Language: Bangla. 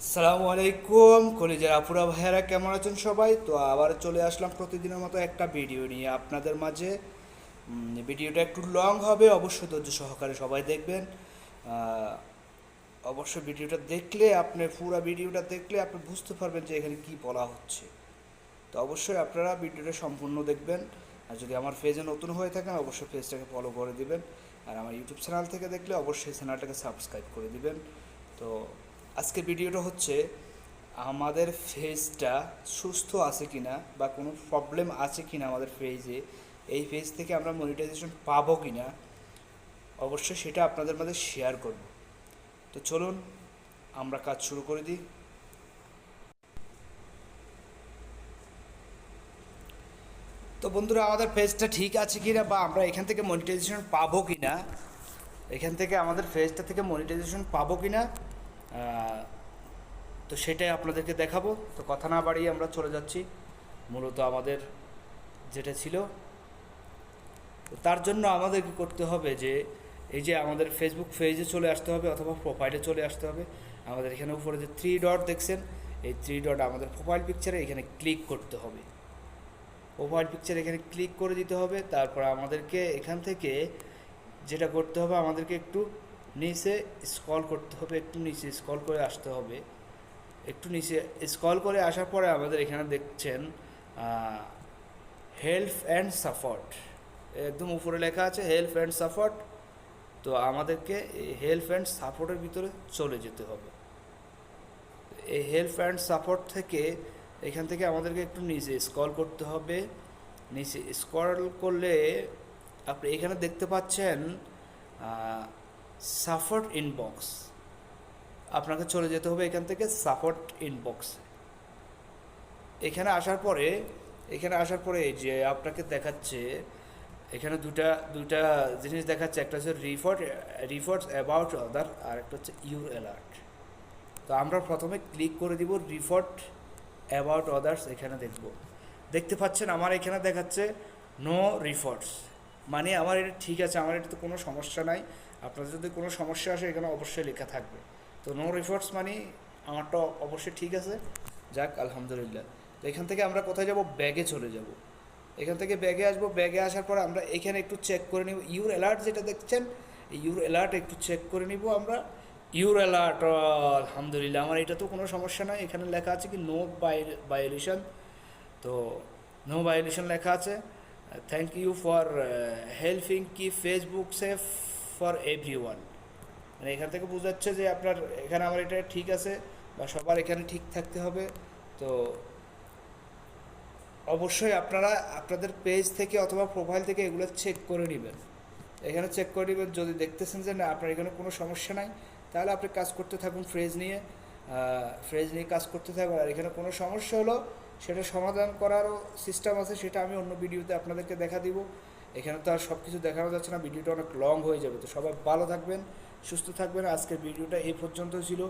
আসসালামু আলাইকুম কলিজার আপুরা ভাইয়ারা, কেমন আছেন সবাই? তো আবার চলে আসলাম প্রতিদিনের মতো একটা ভিডিও নিয়ে আপনাদের মাঝে। ভিডিওটা একটু লং হবে, অবশ্যই ধৈর্য সহকারে সবাই দেখবেন। আহ, অবশ্যই ভিডিওটা দেখলে পুরো ভিডিওটা দেখলে আপনি বুঝতে পারবেন যে এখানে কি বলা হচ্ছে। তো অবশ্যই আপনারা ভিডিওটা সম্পূর্ণ দেখবেন। আর যদি আমার পেজে নতুন হয়ে থাকেন অবশ্যই পেজটাকে ফলো করে দিবেন। আর আমার ইউটিউব চ্যানেল থেকে দেখলে অবশ্যই চ্যানেলটাকে সাবস্ক্রাইব করে দিবেন। তো আজকের ভিডিওটা হচ্ছে আমাদের ফেজটা সুস্থ আছে কিনা বা কোনো প্রবলেম আছে কিনা আমাদের ফেজে, এই ফেজ থেকে আমরা মনিটাইজেশন পাবো কিনা, অবশ্যই সেটা আপনাদের মাঝে শেয়ার করব। তো চলুন আমরা কাজ শুরু করে দিই। তো বন্ধুরা, আমাদের পেজটা ঠিক আছে কিনা বা আমরা এখান থেকে মনিটাইজেশন পাবো কিনা, এখান থেকে আমাদের পেজটা থেকে মনিটাইজেশন পাবো কিনা, তো সেটাই আপনাদেরকে দেখাবো। তো কথা না বাড়িয়ে আমরা চলে যাচ্ছি মূলত আমাদের যেটা ছিল। তো তার জন্য আমাদেরকে করতে হবে যে এই যে আমাদের ফেসবুক পেজে চলে আসতে হবে অথবা প্রোফাইলে চলে আসতে হবে। আমাদের এখানে উপরে যে থ্রি ডট দেখছেন, এই থ্রি ডট আমাদের প্রোফাইল পিকচারে এখানে ক্লিক করতে হবে। প্রোফাইল পিকচার এখানে ক্লিক করে দিতে হবে। তারপর আমাদেরকে এখান থেকে যেটা করতে হবে, আমাদেরকে একটু নিচে স্ক্রল করতে হবে, একটু নিচে স্ক্রল করে আসতে হবে। একটু নিচে স্ক্রল করে আসার পরে আমাদের এখানে দেখছেন হেল্প অ্যান্ড সাপোর্ট, একদম উপরে লেখা আছে হেল্প অ্যান্ড সাপোর্ট। তো আমাদেরকে এই হেল্প অ্যান্ড সাপোর্টের ভিতরে চলে যেতে হবে। এই হেল্প অ্যান্ড সাপোর্ট থেকে এখান থেকে আমাদেরকে একটু নিচে স্ক্রল করতে হবে। নিচে স্ক্রল করলে আপনি এখানে দেখতে পাচ্ছেন সাপোর্ট ইনবক্স। আপনাকে চলে যেতে হবে এখান থেকে সাপোর্ট ইনবক্সে। এখানে আসার পরে এই যে আপনাকে দেখাচ্ছে এখানে দুটা দুটা জিনিস দেখাচ্ছে। একটা হচ্ছে রিপোর্টস অ্যাবাউট আদার, আর একটা হচ্ছে ইউর অ্যালার্ট। তো আমরা প্রথমে ক্লিক করে দিব রিপোর্ট অ্যাবাউট আদার্স। এখানে দেখতে পাচ্ছেন আমার এখানে দেখাচ্ছে নো রিপোর্টস, মানে আমার এটা ঠিক আছে, আমার এটা তো কোনো সমস্যা নাই। আপনার যদি কোনো সমস্যা আসে এখানে অবশ্যই লেখা থাকবে। তো নো রিপোর্টস মানে আমারটা অবশ্যই ঠিক আছে। যাক আলহামদুলিল্লাহ। তো এখান থেকে আমরা কোথায় যাব? ব্যাগে চলে যাব। এখান থেকে ব্যাগে আসবো। ব্যাগে আসার পর আমরা এখানে একটু চেক করে নিব ইউর অ্যালার্ট যেটা দেখছেন, এই ইউর অ্যালার্ট একটু চেক করে নিব আমরা। ইউর অ্যালার্ট, আলহামদুলিল্লাহ আমার এটা তো কোনো সমস্যা নয়। এখানে লেখা আছে কি নো ভায়োলেশন। তো নো ভায়োলেশন লেখা আছে। থ্যাংক ইউ ফর হেল্পিং কি Facebook safe for every one. মানে এখান থেকে বোঝাচ্ছে যে আপনার এখানে আমার এটা ঠিক আছে বা সবার এখানে ঠিক থাকতে হবে। তো অবশ্যই আপনারা আপনাদের পেজ থেকে অথবা প্রোফাইল থেকে এগুলো চেক করে নেবেন। এখানে চেক করে নেবেন, যদি দেখতেছেন যে না আপনার এখানে কোনো সমস্যা নাই, তাহলে আপনি কাজ করতে থাকুন ফ্রেজ নিয়ে কাজ করতে থাকুন। আর এখানে কোনো সমস্যা হলো সেটা সমাধান করারও সিস্টেম আছে, সেটা আমি অন্য ভিডিওতে আপনাদেরকে দেখা দিব। এখানে তো আর সব কিছু দেখানো যাচ্ছে না, ভিডিওটা অনেক লং হয়ে যাবে। তো সবাই ভালো থাকবেন, সুস্থ থাকবেন। আজকের ভিডিওটা এই পর্যন্ত ছিল।